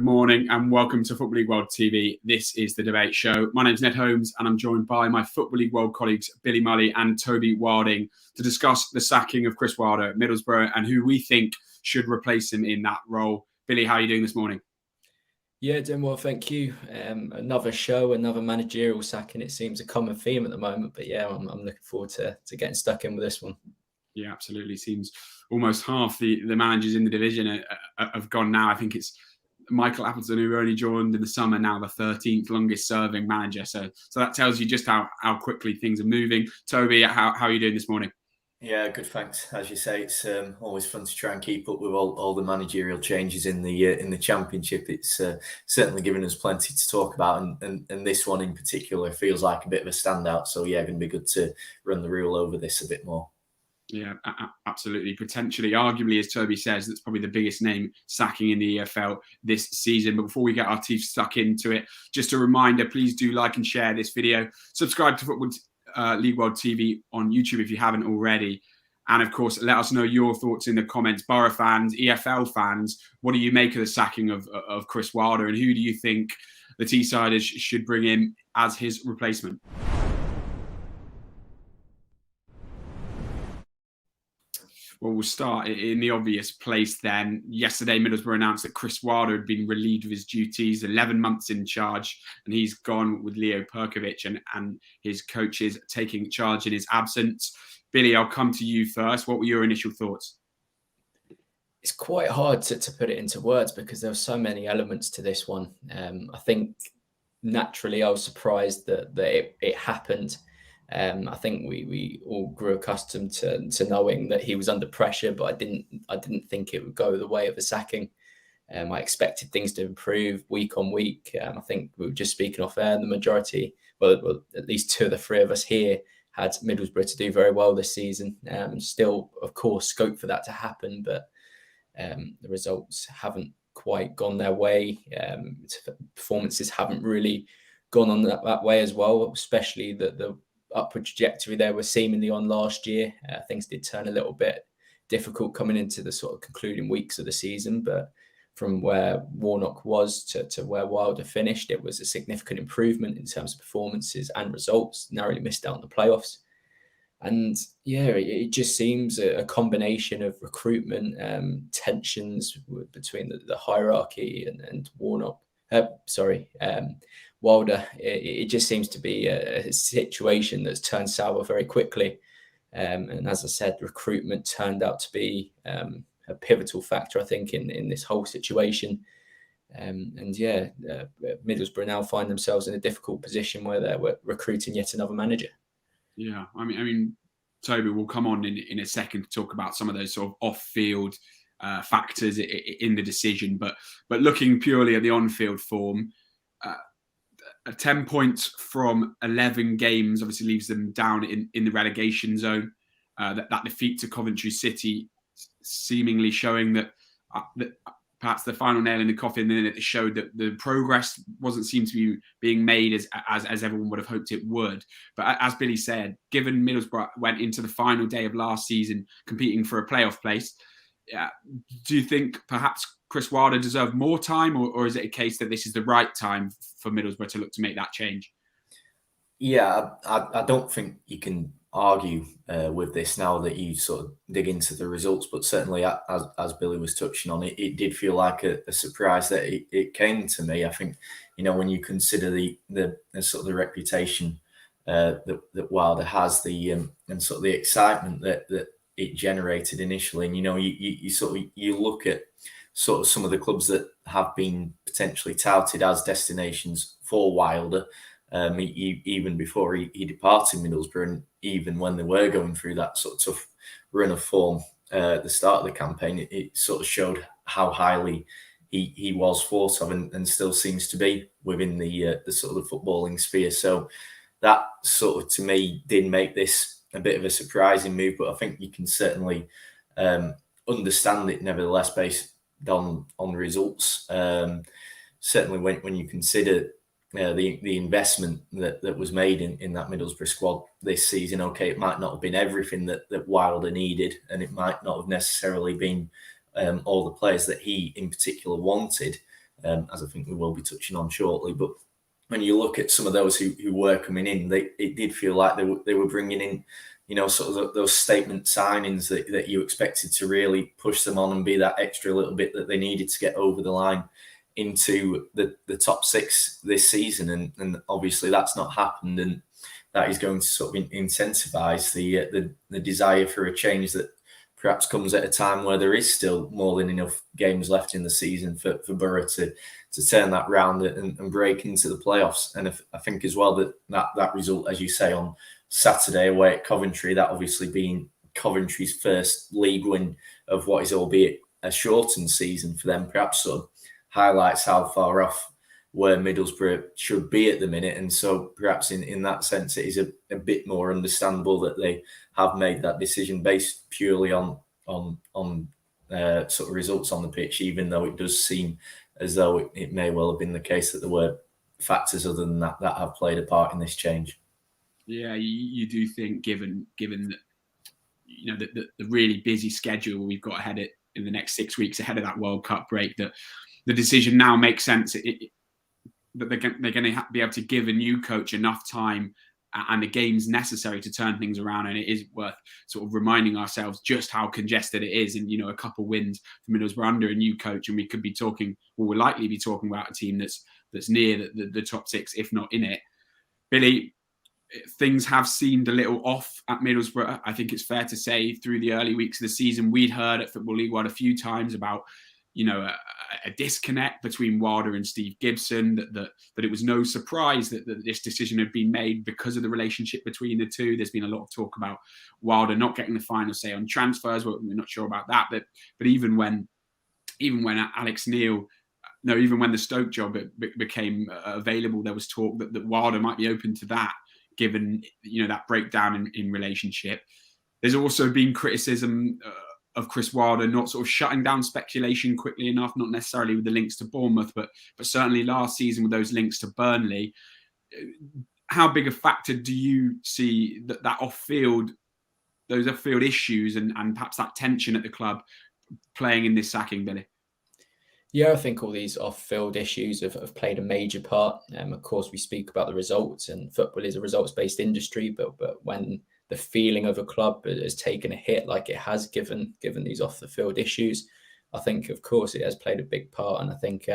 Good morning and welcome to Football League World TV. This is the debate show. My name's Ned Holmes and I'm joined by my Football League World colleagues Billy Mully and Toby Wilding to discuss the sacking of Chris Wilder at Middlesbrough and who we think should replace him in that role. Billy, how are you doing this morning? Yeah, doing well, thank you. Another show, another managerial sacking. It seems a common theme at the moment, but yeah, I'm looking forward to getting stuck in with this one. Yeah, absolutely. Seems almost half the managers in the division have gone now. I think it's Michael Appleton, who only joined in the summer, now the 13th longest serving manager. So that tells you just how quickly things are moving. Toby, how are you doing this morning? Yeah, good, thanks. As you say, it's always fun to try and keep up with all the managerial changes in the Championship. It's certainly given us plenty to talk about, and this one in particular feels like a bit of a standout. So yeah, going to be good to run the rule over this a bit more. Yeah, absolutely. Potentially, arguably, as Toby says, that's probably the biggest name sacking in the EFL this season. But before we get our teeth stuck into it, just a reminder, please do like and share this video. Subscribe to Football League World TV on YouTube if you haven't already. And of course, let us know your thoughts in the comments. Borough fans, EFL fans, what do you make of the sacking of Chris Wilder? And who do you think the Teessiders should bring in as his replacement? Well, we'll start in the obvious place then. Yesterday, Middlesbrough announced that Chris Wilder had been relieved of his duties, 11 months in charge, and he's gone with Leo Perkovic and his coaches taking charge in his absence. Billy, I'll come to you first. What were your initial thoughts? It's quite hard to put it into words because there were so many elements to this one. I think naturally I was surprised that it happened. I think we all grew accustomed to knowing that he was under pressure, but I didn't think it would go the way of the sacking. I expected things to improve week on week. I think we were just speaking off air. The majority, well, at least two of the three of us here had Middlesbrough to do very well this season. Still, of course, scope for that to happen, but the results haven't quite gone their way. Performances haven't really gone on that way as well, especially the upward trajectory they were seemingly on last year. Things did turn a little bit difficult coming into the sort of concluding weeks of the season, but from where Warnock was to where Wilder finished, it was a significant improvement in terms of performances and results. Narrowly missed out on the playoffs. And yeah, it just seems a combination of recruitment, tensions between the hierarchy and Warnock. Wilder, it just seems to be a situation that's turned sour very quickly. And as I said, recruitment turned out to be a pivotal factor, I think, in this whole situation. Middlesbrough now find themselves in a difficult position where they're recruiting yet another manager. Yeah, I mean, Toby, we'll come on in a second to talk about some of those sort of off-field factors in the decision. But looking purely at the on-field form, 10 points from 11 games obviously leaves them down in the relegation zone. That defeat to Coventry City seemingly showing that perhaps the final nail in the coffin, and it showed that the progress seem to be being made as everyone would have hoped it would. But as Billy said, given Middlesbrough went into the final day of last season competing for a playoff place, do you think perhaps Chris Wilder deserved more time, or is it a case that this is the right time for Middlesbrough to look to make that change? Yeah, I don't think you can argue with this now that you sort of dig into the results, but certainly as Billy was touching on, it did feel like a surprise that it came to me. I think, when you consider the sort of the reputation that Wilder has, and sort of the excitement that it generated initially, and you look at sort of some of the clubs that have been potentially touted as destinations for Wilder, even before he departed Middlesbrough, and even when they were going through that sort of tough run of form at the start of the campaign, it sort of showed how highly he was thought of and still seems to be within the sort of the footballing sphere. So that sort of, to me, did make this a bit of a surprising move, but I think you can certainly understand it nevertheless based on results. Certainly when you consider the investment that was made in that Middlesbrough squad this season, okay, it might not have been everything that Wilder needed, and it might not have necessarily been all the players that he in particular wanted. as I think we will be touching on shortly. But when you look at some of those who were coming in, it did feel like they were bringing in, sort of those statement signings that you expected to really push them on and be that extra little bit that they needed to get over the line into the top six this season. And obviously that's not happened. And that is going to sort of incentivize the desire for a change that perhaps comes at a time where there is still more than enough games left in the season for Borough to turn that round and break into the playoffs. And I think as well that result, as you say, on Saturday away at Coventry, that obviously being Coventry's first league win of what is albeit a shortened season for them, perhaps sort of highlights how far off where Middlesbrough should be at the minute. And so perhaps in that sense, it is a bit more understandable that they have made that decision based purely on sort of results on the pitch, even though it does seem as though it may well have been the case that there were factors other than that have played a part in this change. Yeah, you do think, given that, the really busy schedule we've got ahead in the next 6 weeks ahead of that World Cup break, that the decision now makes sense. That they're going to be able to give a new coach enough time and the games necessary to turn things around. And it is worth sort of reminding ourselves just how congested it is. And, a couple wins for Middlesbrough under a new coach, and we could be talking, or we'll likely be talking about a team that's near the top six, if not in it. Billy, things have seemed a little off at Middlesbrough. I think it's fair to say through the early weeks of the season, we'd heard at Football League One a few times about, a disconnect between Wilder and Steve Gibson, that it was no surprise that this decision had been made because of the relationship between the two. There's been a lot of talk about Wilder not getting the final say on transfers. We're not sure about that. But even when Alex Neil, even when the Stoke job became available, there was talk that Wilder might be open to that, given that breakdown in relationship. There's also been criticism of Chris Wilder not sort of shutting down speculation quickly enough, not necessarily with the links to Bournemouth, but certainly last season with those links to Burnley. How big a factor do you see that those off-field issues and perhaps that tension at the club playing in this sacking, Billy? Yeah, I think all these off-field issues have played a major part. Of course, we speak about the results, and football is a results-based industry, but when the feeling of a club has taken a hit like it has given these off the field issues, I think, of course, it has played a big part. And I think,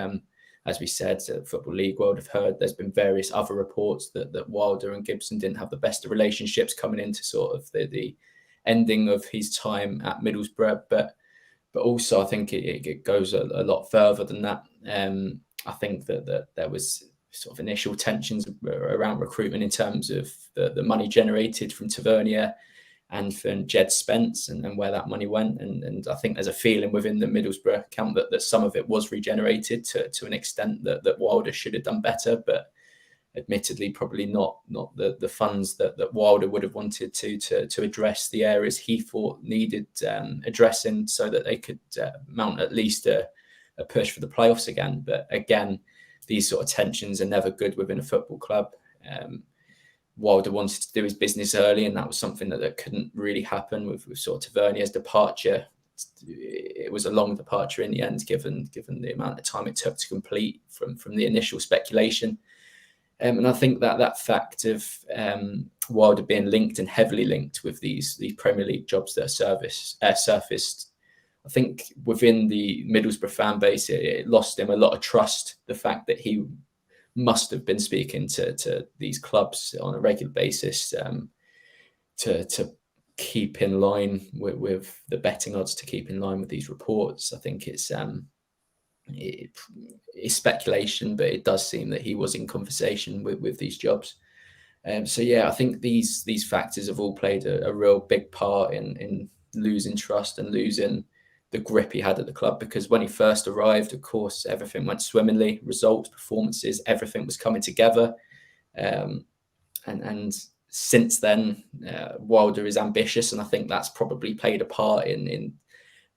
as we said, Football League World have heard there's been various other reports that Wilder and Gibson didn't have the best of relationships coming into sort of the ending of his time at Middlesbrough. But also, I think it goes a lot further than that. I think that there was sort of initial tensions around recruitment in terms of the money generated from Tavernier and from Jed Spence and where that money went. And I think there's a feeling within the Middlesbrough camp that some of it was regenerated to an extent that Wilder should have done better, but admittedly probably not the funds that Wilder would have wanted to address the areas he thought needed addressing so that they could mount at least a push for the playoffs again. But again, these sort of tensions are never good within a football club. Wilder wanted to do his business early, and that was something that couldn't really happen with sort of Tavernier's departure. It was a long departure in the end, given the amount of time it took to complete from the initial speculation. And I think that fact of Wilder being linked and heavily linked with these Premier League jobs that are surfaced, I think within the Middlesbrough fan base, it lost him a lot of trust. The fact that he must have been speaking to these clubs on a regular basis to keep in line with the betting odds, to keep in line with these reports. I think it's speculation, but it does seem that he was in conversation with these jobs. So yeah, I think these factors have all played a real big part in losing trust and losing the grip he had at the club, because when he first arrived, of course, everything went swimmingly, results, performances, everything was coming together. And since then, Wilder is ambitious, and I think that's probably played a part in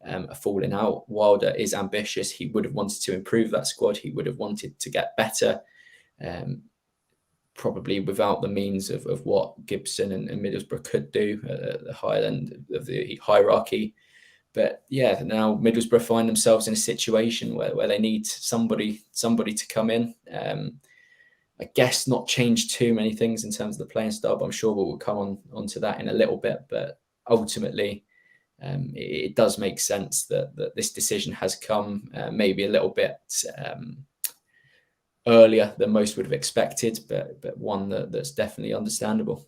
a falling out. Wilder is ambitious. He would have wanted to improve that squad. He would have wanted to get better, probably without the means of what Gibson and Middlesbrough could do at the higher end of the hierarchy. But yeah, now Middlesbrough find themselves in a situation where they need somebody to come in. I guess not change too many things in terms of the playing style, but I'm sure we'll come onto that in a little bit. But ultimately, it does make sense that this decision has come maybe a little bit earlier than most would have expected, but one that's definitely understandable.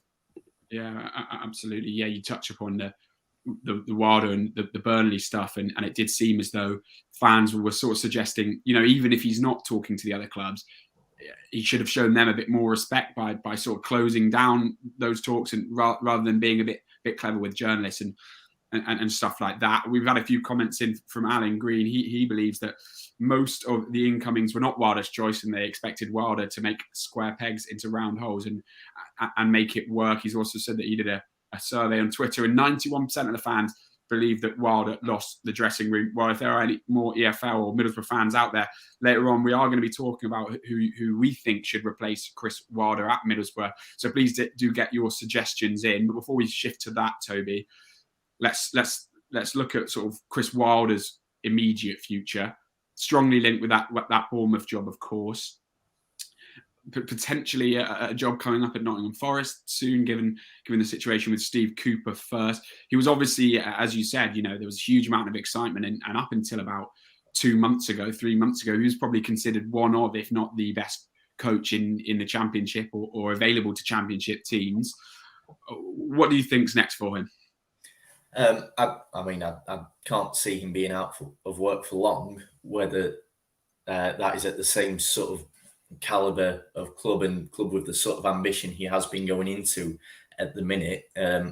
Yeah, absolutely. Yeah, you touch upon the Wilder and the Burnley stuff, and it did seem as though fans were sort of suggesting, even if he's not talking to the other clubs, he should have shown them a bit more respect by sort of closing down those talks, and rather than being a bit clever with journalists and stuff like that. We've had a few comments in from Alan Green. He believes that most of the incomings were not Wilder's choice, and they expected Wilder to make square pegs into round holes and make it work. He's also said that he did a survey on Twitter, and 91% of the fans believe that Wilder lost the dressing room. Well, if there are any more EFL or Middlesbrough fans out there, later on we are going to be talking about who we think should replace Chris Wilder at Middlesbrough. So please do get your suggestions in. But before we shift to that, Toby, let's look at sort of Chris Wilder's immediate future. Strongly linked with that Bournemouth job, of course. Potentially a job coming up at Nottingham Forest soon, given the situation with Steve Cooper first. He was obviously, as you said, there was a huge amount of excitement, and up until about 3 months ago, he was probably considered one of, if not the best coach in the Championship or available to Championship teams. What do you think's next for him? I can't see him being out of work for long. Whether that is at the same sort of caliber of club and club with the sort of ambition he has been going into at the minute,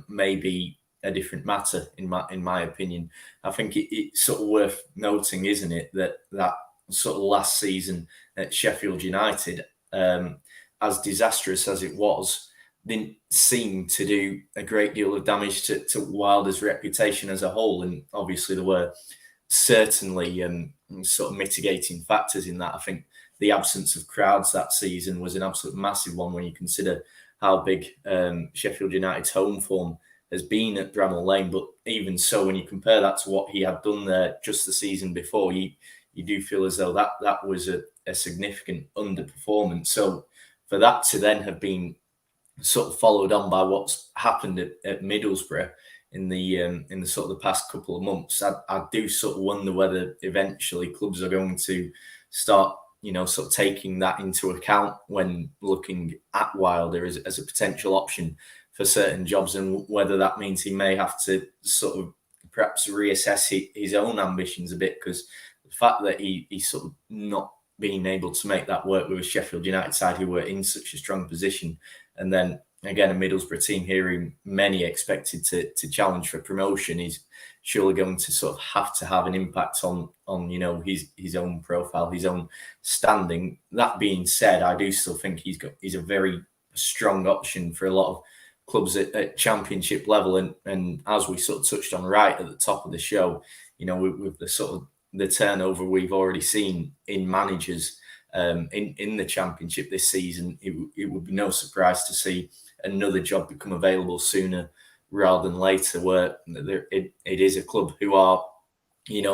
may be a different matter in my opinion. I think it's sort of worth noting, isn't it, that sort of last season at Sheffield United, as disastrous as it was, didn't seem to do a great deal of damage to Wilder's reputation as a whole. And obviously there were certainly sort of mitigating factors in that. I think the absence of crowds that season was an absolute massive one when you consider how big Sheffield United's home form has been at Bramall Lane. But even so, when you compare that to what he had done there just the season before, you do feel as though that was a significant underperformance. So for that to then have been sort of followed on by what's happened at Middlesbrough in the sort of the past couple of months, I do sort of wonder whether eventually clubs are going to start, sort of taking that into account when looking at Wilder as a potential option for certain jobs, and whether that means he may have to sort of perhaps reassess his own ambitions a bit, because the fact that he's sort of not being able to make that work with a Sheffield United side who were in such a strong position, and then again a Middlesbrough team here who many expected to challenge for promotion, is surely going to sort of have to have an impact on his own profile, his own standing. That being said, I do still think he's a very strong option for a lot of clubs at Championship level, and as we sort of touched on right at the top of the show, with the sort of the turnover we've already seen in managers in the Championship this season, it would be no surprise to see another job become available sooner rather than later, where it is a club who are,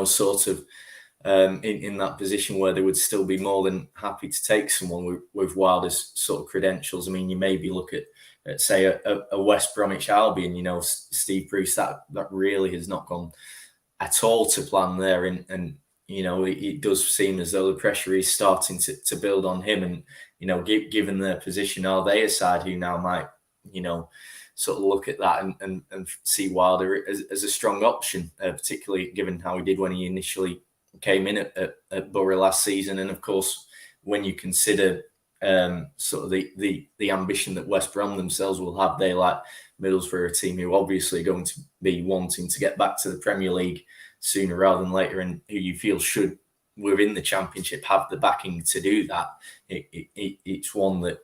sort of in that position where they would still be more than happy to take someone with Wilder's sort of credentials. I mean, you maybe look at say a West Bromwich Albion, Steve Bruce, that really has not gone at all to plan there, and it does seem as though the pressure is starting to build on him, and given their position, are they a side who now might sort of look at that and see Wilder as a strong option, particularly given how he did when he initially came in at Borough last season. And of course, when you consider sort of the ambition that West Brom themselves will have, they, like Middlesbrough, a team who obviously are going to be wanting to get back to the Premier League sooner rather than later, and who you feel should, within the Championship, have the backing to do that. It's one that,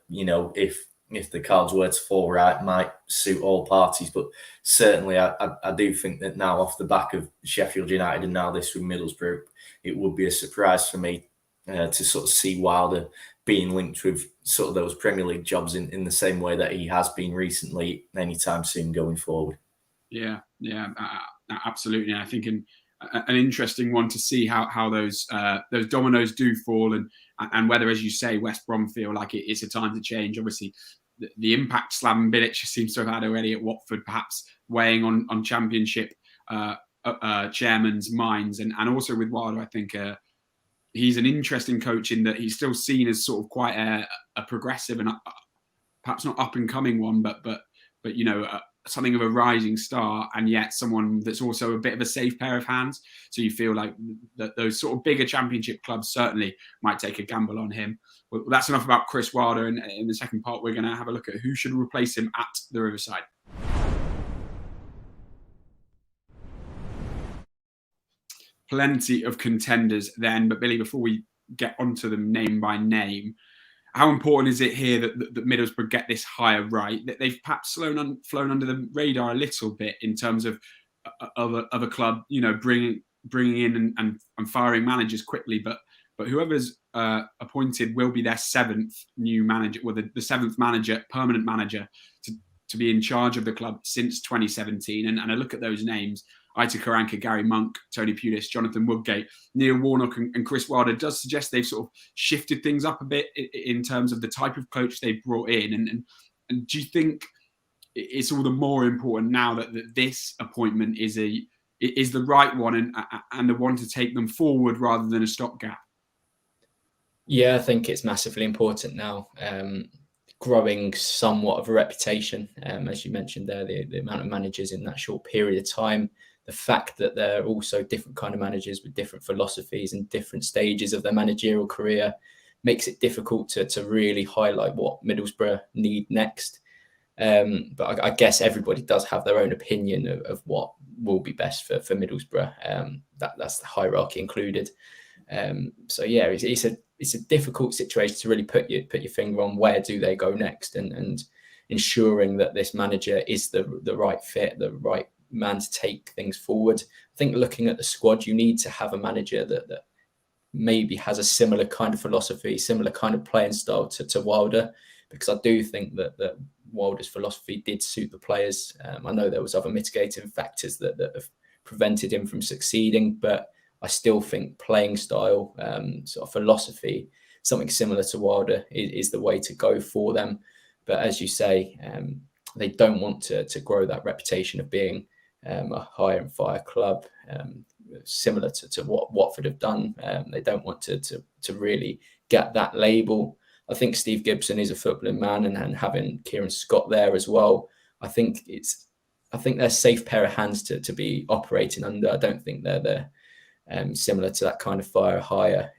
if the cards were to fall right, might suit all parties. But certainly I do think that now, off the back of Sheffield United and now this with Middlesbrough, it would be a surprise for me to sort of see Wilder being linked with sort of those Premier League jobs in the same way that he has been recently, anytime soon going forward. Yeah, absolutely. And I think an interesting one to see how those dominoes do fall, and whether, as you say, West Brom feel like it's a time to change. Obviously, the impact Slaven Bilic seems to have had already at Watford, perhaps weighing on Championship chairman's minds, and also with Wilder, I think he's an interesting coach in that he's still seen as sort of quite a progressive and perhaps not up and coming one, but something of a rising star, and yet someone that's also a bit of a safe pair of hands. So you feel like that those sort of bigger Championship clubs certainly might take a gamble on him. Well, that's enough about Chris Wilder. And in the second part, we're going to have a look at who should replace him at the Riverside. Plenty of contenders then, but Billy, before we get onto them name by name, how important is it here that Middlesbrough get this hire right? That they've perhaps flown under the radar a little bit in terms of a club, bringing in and firing managers quickly. But whoever's appointed will be their seventh new manager, well, the seventh permanent manager to be in charge of the club since 2017. And I look at those names: Aitor Karanka, Gary Monk, Tony Pulis, Jonathan Woodgate, Neil Warnock and Chris Wilder. Does suggest they've sort of shifted things up a bit in terms of the type of coach they've brought in. And do you think it's all the more important now that this appointment is the right one and the one to take them forward rather than a stopgap? Yeah, I think it's massively important now. Growing somewhat of a reputation, as you mentioned there, the amount of managers in that short period of time, the fact that they're also different kind of managers with different philosophies and different stages of their managerial career makes it difficult to really highlight what Middlesbrough need next. But I guess everybody does have their own opinion of what will be best for Middlesbrough. That's the hierarchy included. So yeah, it's a difficult situation to really put your finger on where do they go next, and ensuring that this manager is the right fit, the right man to take things forward. I think looking at the squad, you need to have a manager that maybe has a similar kind of philosophy, similar kind of playing style to Wilder, because I do think that Wilder's philosophy did suit the players. I know there was other mitigating factors that have prevented him from succeeding, but I still think playing style, sort of philosophy, something similar to Wilder is the way to go for them. But as you say, they don't want to grow that reputation of being a hire and fire club, similar to what Watford have done. They don't want to really get that label. I think Steve Gibson is a footballing man, and having Kieran Scott there as well, I think they're a safe pair of hands to be operating under. I don't think they're similar to that kind of fire hire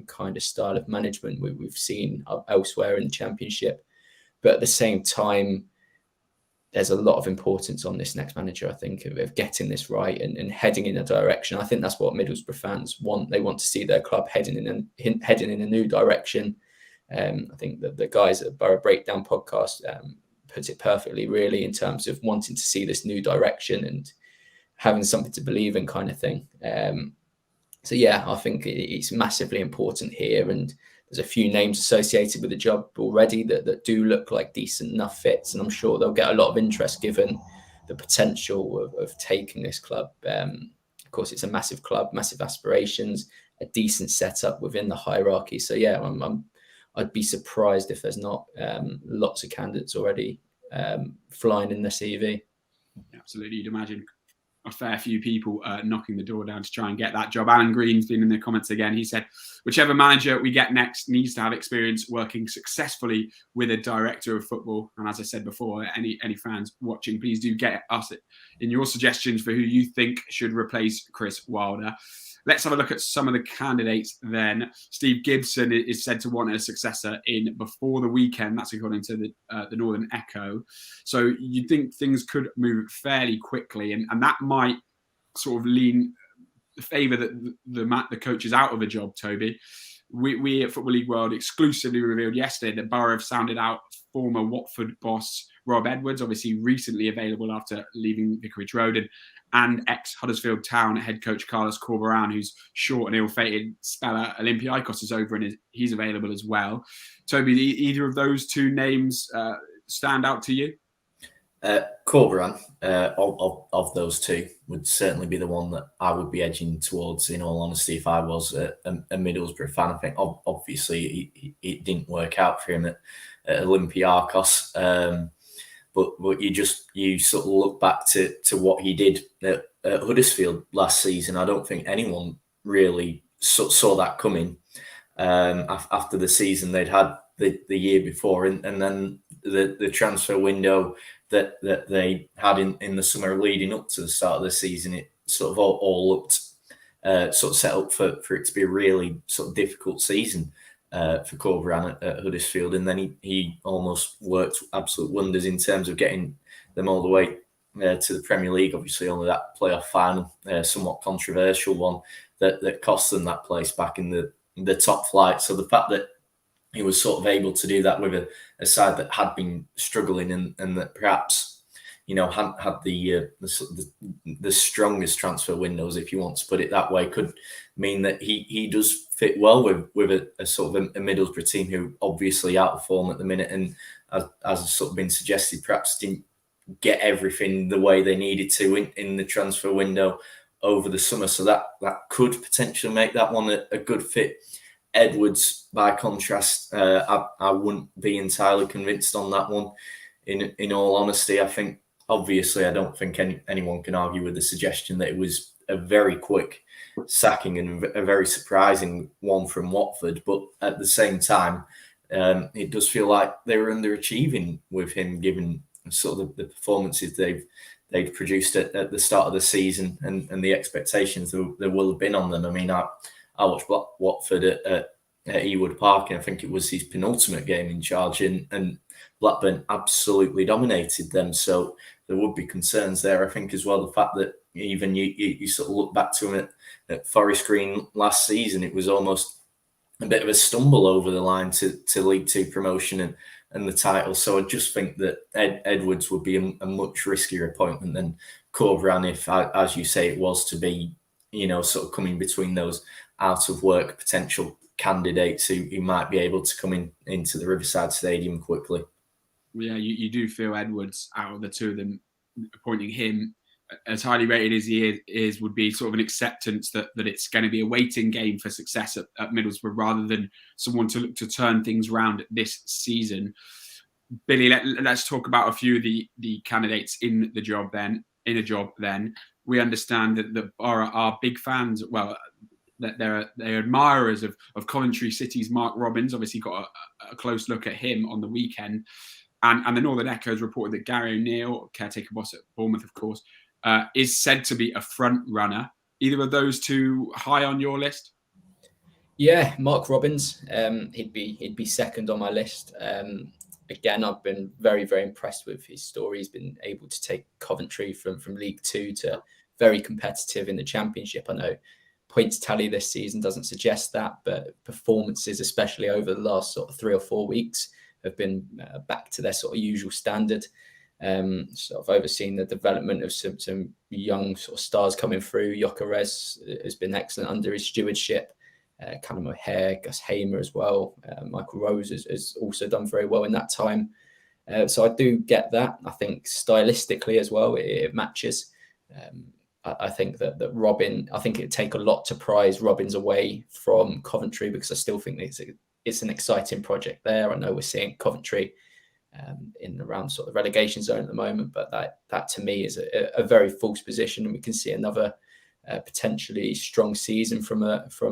kind of style of management we've seen elsewhere in the Championship. But at the same time, there's a lot of importance on this next manager, I think, of getting this right and heading in a direction. I think that's what Middlesbrough fans want. They want to see their club heading in a new direction. I think that the guys at Borough Breakdown podcast put it perfectly, really, in terms of wanting to see this new direction and having something to believe in, kind of thing. So yeah, I think it's massively important here, and there's a few names associated with the job already that do look like decent enough fits, and I'm sure they'll get a lot of interest given the potential of taking this club. Of course, it's a massive club, massive aspirations, a decent setup within the hierarchy. So yeah, I'd be surprised if there's not lots of candidates already flying in the CV. Absolutely, you'd imagine a fair few people knocking the door down to try and get that job. Alan Green's been in the comments again. He said, whichever manager we get next needs to have experience working successfully with a director of football. And as I said before, any fans watching, please do get us in your suggestions for who you think should replace Chris Wilder. Let's have a look at some of the candidates then. Steve Gibson is said to want a successor in before the weekend. That's according to the Northern Echo. So you'd think things could move fairly quickly, and that might sort of lean favour that the coach is out of a job, Toby. We at Football League World exclusively revealed yesterday that Borough have sounded out former Watford boss Rob Edwards, obviously recently available after leaving Vicarage Road, and ex-Huddersfield Town head coach Carlos Corberán, whose short and ill-fated spell at Olympiacos is over and he's available as well. Toby, either of those two names stand out to you? Corberan, of those two, would certainly be the one that I would be edging towards, in all honesty, if I was a Middlesbrough fan. I think obviously it didn't work out for him at Olympiacos, but you sort of look back to what he did at Huddersfield last season. I don't think anyone really saw that coming after the season they'd had the year before, and then the transfer window that they had in the summer leading up to the start of the season. It sort of all looked sort of set up for it to be a really sort of difficult season for Corberan at Huddersfield, and then he almost worked absolute wonders in terms of getting them all the way to the Premier League. Obviously, only that playoff final, somewhat controversial one, that cost them that place back in the top flight. So the fact that he was sort of able to do that with a side that had been struggling and that perhaps, hadn't had the strongest transfer windows, if you want to put it that way, could mean that he does fit well with a sort of a Middlesbrough team who obviously out of form at the minute, and as sort of been suggested, perhaps didn't get everything the way they needed to in the transfer window over the summer. So that could potentially make that one a good fit. Edwards, by contrast, I wouldn't be entirely convinced on that one. In all honesty, I think, obviously, I don't think anyone can argue with the suggestion that it was a very quick sacking and a very surprising one from Watford. But at the same time, it does feel like they were underachieving with him, given sort of the performances they've produced at the start of the season and the expectations there will have been on them. I mean, I watched Watford at Ewood Park, and I think it was his penultimate game in charge, and Blackburn absolutely dominated them. So there would be concerns there, I think, as well. The fact that even you sort of look back to him at Forest Green last season, it was almost a bit of a stumble over the line to League Two promotion and the title. So I just think that Edwards would be a much riskier appointment than Corberan if, as you say, it was to be, sort of coming between those out of work potential candidates who might be able to come into the Riverside Stadium quickly. Yeah, you do feel Edwards, out of the two of them, appointing him as highly rated as he is would be sort of an acceptance that it's going to be a waiting game for success at Middlesbrough rather than someone to look to turn things around this season. Billy, let's talk about a few of the candidates in a job then. We understand that the Borough are big fans, well, that they're admirers of Coventry City's Mark Robins. Obviously got a close look at him on the weekend. And the Northern Echo's reported that Gary O'Neill, caretaker boss at Bournemouth, of course, is said to be a front runner. Either of those two high on your list? Yeah, Mark Robins. He'd be second on my list. Again, I've been very, very impressed with his story. He's been able to take Coventry from League Two to very competitive in the Championship. I know points tally this season doesn't suggest that, but performances, especially over the last sort of 3 or 4 weeks, have been back to their sort of usual standard. Sort of overseeing the development of some young sort of stars coming through. Gyökeres has been excellent under his stewardship. Callum O'Hare, Gus Hamer as well. Michael Rose has also done very well in that time. So I do get that. I think stylistically as well, it matches. I think that Robin, I think it'd take a lot to prize Robins away from Coventry, because I still think it's an exciting project there. I know we're seeing Coventry in around sort of relegation zone at the moment, but that to me is a very false position, and we can see another potentially strong season from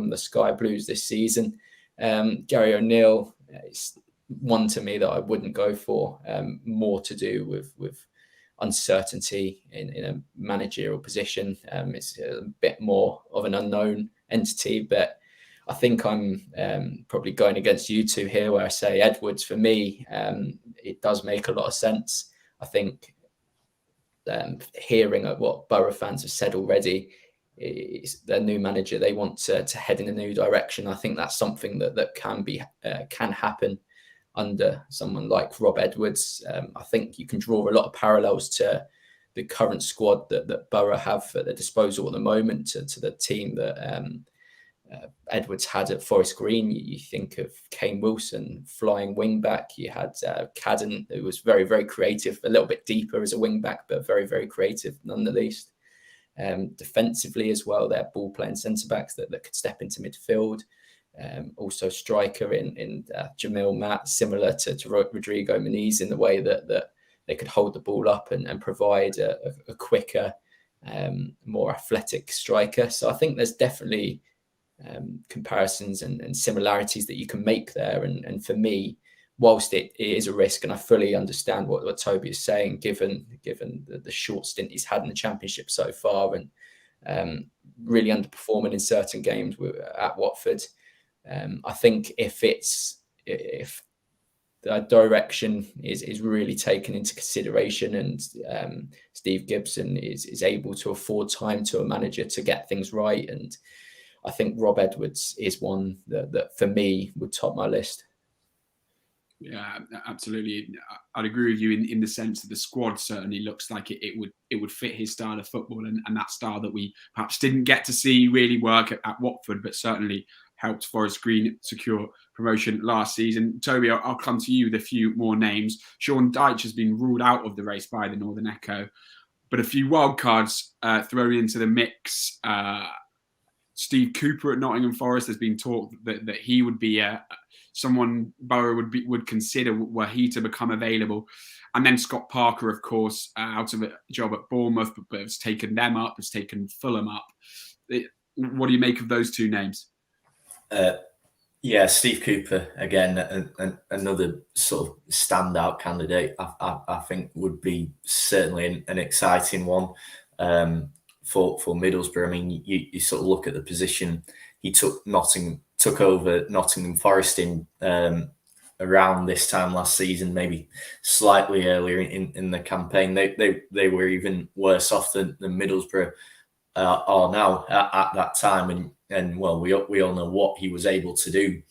the Sky Blues this season. Gary O'Neill is one to me that I wouldn't go for. More to do with uncertainty in a managerial position. It's a bit more of an unknown entity, but I think I'm probably going against you two here, where I say Edwards, for me, it does make a lot of sense. I think hearing what Borough fans have said already, is their new manager, they want to head in a new direction. I think that's something that can happen under someone like Rob Edwards. I think you can draw a lot of parallels to the current squad that Borough have at their disposal at the moment, to the team that Edwards had at Forest Green. You think of Kane Wilson, flying wing back. You had Cadden, who was very, very creative, a little bit deeper as a wing back, but very, very creative none the least. Defensively as well, they're ball playing centre backs that could step into midfield. Also striker in Jamil Matt, similar to Rodrigo Muniz in the way that they could hold the ball up and provide a quicker, more athletic striker. So I think there's definitely comparisons and similarities that you can make there. And for me, whilst it is a risk, and I fully understand what Toby is saying, given the short stint he's had in the Championship so far and really underperforming in certain games at Watford, I think if the direction is really taken into consideration and Steve Gibson is able to afford time to a manager to get things right, and I think Rob Edwards is one that for me would top my list. Yeah, absolutely. I'd agree with you in the sense that the squad certainly looks like it would fit his style of football and that style that we perhaps didn't get to see really work at Watford, but certainly helped Forest Green secure promotion last season. Toby, I'll come to you with a few more names. Sean Dyche has been ruled out of the race by the Northern Echo, but a few wild cards thrown into the mix. Steve Cooper at Nottingham Forest, has been talk that he would be someone Borough would consider were he to become available. And then Scott Parker, of course, out of a job at Bournemouth, but has taken them up, has taken Fulham up. What do you make of those two names? Yeah, Steve Cooper, again, another sort of standout candidate, I think would be certainly an exciting one for Middlesbrough. I mean, you sort of look at the position he took over Nottingham Forest in around this time last season, maybe slightly earlier in the campaign. They were even worse off than Middlesbrough are now at that time, and well, we all know what he was able to do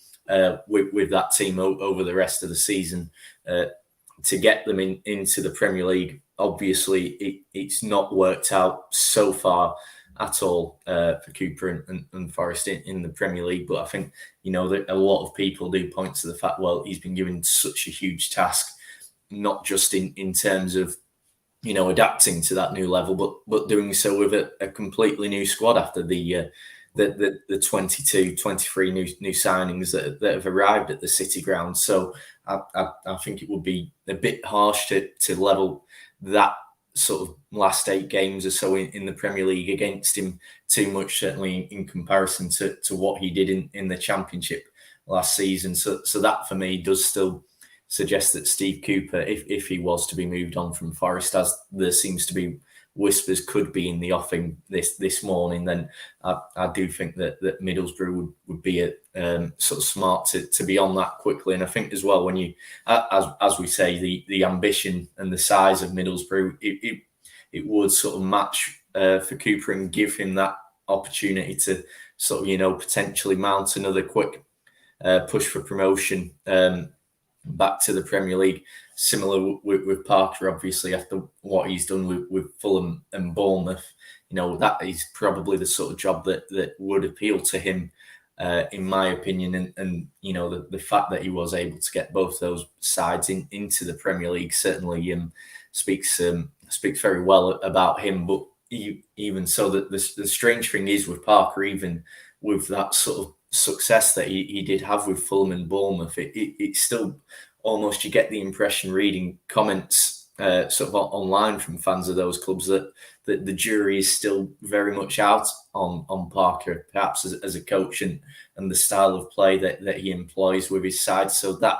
with that team over the rest of the season to get them into the Premier League. Obviously, it's not worked out so far at all for Cooper and Forest in the Premier League. But I think, that a lot of people do point to the fact, well, he's been given such a huge task, not just in terms of, adapting to that new level, but doing so with a completely new squad after the 22, 23 new signings that have arrived at the City ground. So I think it would be a bit harsh to level that sort of last 8 games or so in the Premier League against him too much, certainly in comparison to what he did in the Championship last season. So that for me does still suggest that Steve Cooper, if he was to be moved on from Forest, as there seems to be whispers could be in the offing this morning, then I do think that Middlesbrough would be sort of smart to be on that quickly. And I think as well, when you, as we say, the ambition and the size of Middlesbrough, it would sort of match for Cooper and give him that opportunity to sort of, potentially mount another quick push for promotion back to the Premier League. Similar with Parker, obviously, after what he's done with Fulham and Bournemouth, that is probably the sort of job that would appeal to him, in my opinion. And the fact that he was able to get both those sides into the Premier League certainly speaks very well about him. But even so, that the strange thing is with Parker, even with that sort of success that he did have with Fulham and Bournemouth, it's still almost, you get the impression reading comments sort of online from fans of those clubs that the jury is still very much out on Parker, perhaps as a coach and the style of play that he employs with his side. So that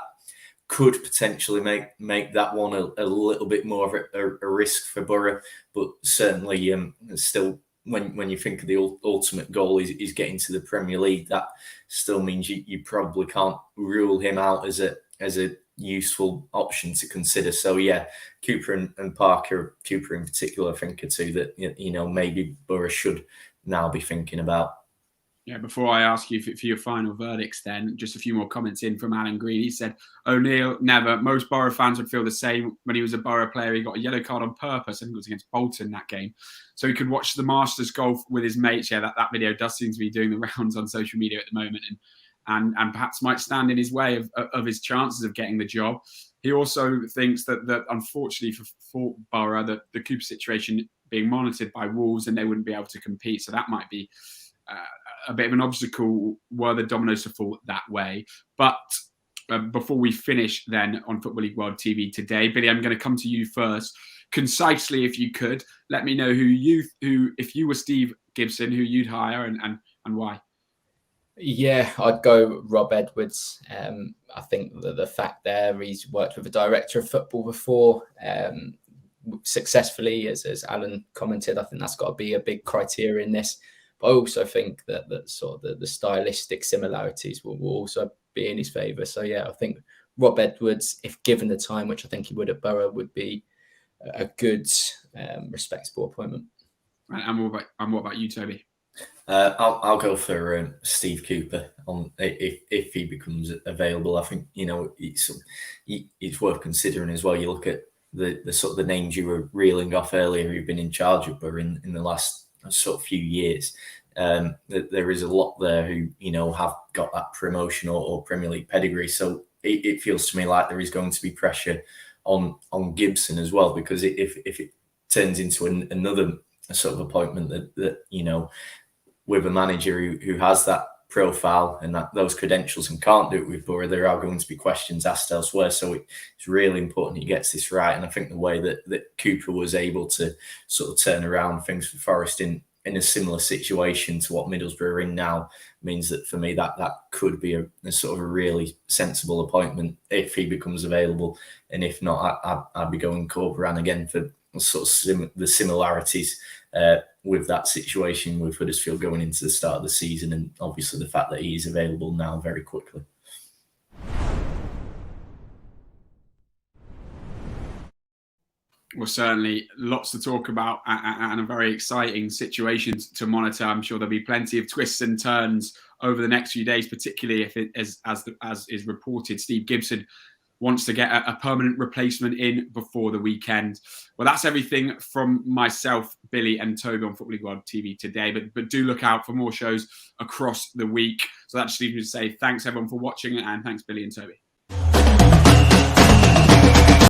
could potentially make that one a little bit more of a risk for Borough. But certainly still, when you think of the ultimate goal is getting to the Premier League, that still means you probably can't rule him out as a useful option to consider. So yeah, Cooper and Parker, Cooper in particular, I think are two that maybe Borough should now be thinking about. Yeah, before I ask you for your final verdicts, then just a few more comments in from Alan Green. He said, O'Neill, never. Most Borough fans would feel the same. When he was a Borough player, he got a yellow card on purpose. I think it was against Bolton that game. So he could watch the Masters golf with his mates. Yeah, that video does seem to be doing the rounds on social media at the moment and perhaps might stand in his way of his chances of getting the job. He also thinks that unfortunately for Borough, the Cooper situation being monitored by Wolves and they wouldn't be able to compete. So that might be a bit of an obstacle were the dominoes to fall that way. But before we finish then on Football League World TV today, Billy, I'm going to come to you first. Concisely, if you could, let me know who if you were Steve Gibson, who you'd hire and why. Yeah, I'd go Rob Edwards. I think the fact there, he's worked with a director of football before, successfully, as Alan commented. I think that's got to be a big criteria in this. I also think that sort of the stylistic similarities will also be in his favour. So yeah, I think Rob Edwards, if given the time, which I think he would at Borough, would be a good, respectable appointment. And what about you, Toby? I'll go for Steve Cooper on if he becomes available. I think it's worth considering as well. You look at the sort of the names you were reeling off earlier who've been in charge of Borough in the last sort of few years. There is a lot there who have got that promotion or Premier League pedigree. So it feels to me like there is going to be pressure on Gibson as well, because if it turns into another sort of appointment that with a manager who has that profile and those credentials and can't do it with Borough, there are going to be questions asked elsewhere. So it's really important he gets this right. And I think the way that Cooper was able to sort of turn around things for Forest in a similar situation to what Middlesbrough are in now means that for me that could be a sort of a really sensible appointment if he becomes available. And if not, I'd be going Corberan again for sort of the similarities with that situation with Huddersfield going into the start of the season, and obviously the fact that he's available now very quickly. Well, certainly lots to talk about and a very exciting situation to monitor. I'm sure there'll be plenty of twists and turns over the next few days, particularly if it as is reported, Steve Gibson wants to get a permanent replacement in before the weekend. Well, that's everything from myself, Billy and Toby on Football League World TV today, but do look out for more shows across the week. So that just leaves me to say thanks everyone for watching, and thanks Billy and Toby.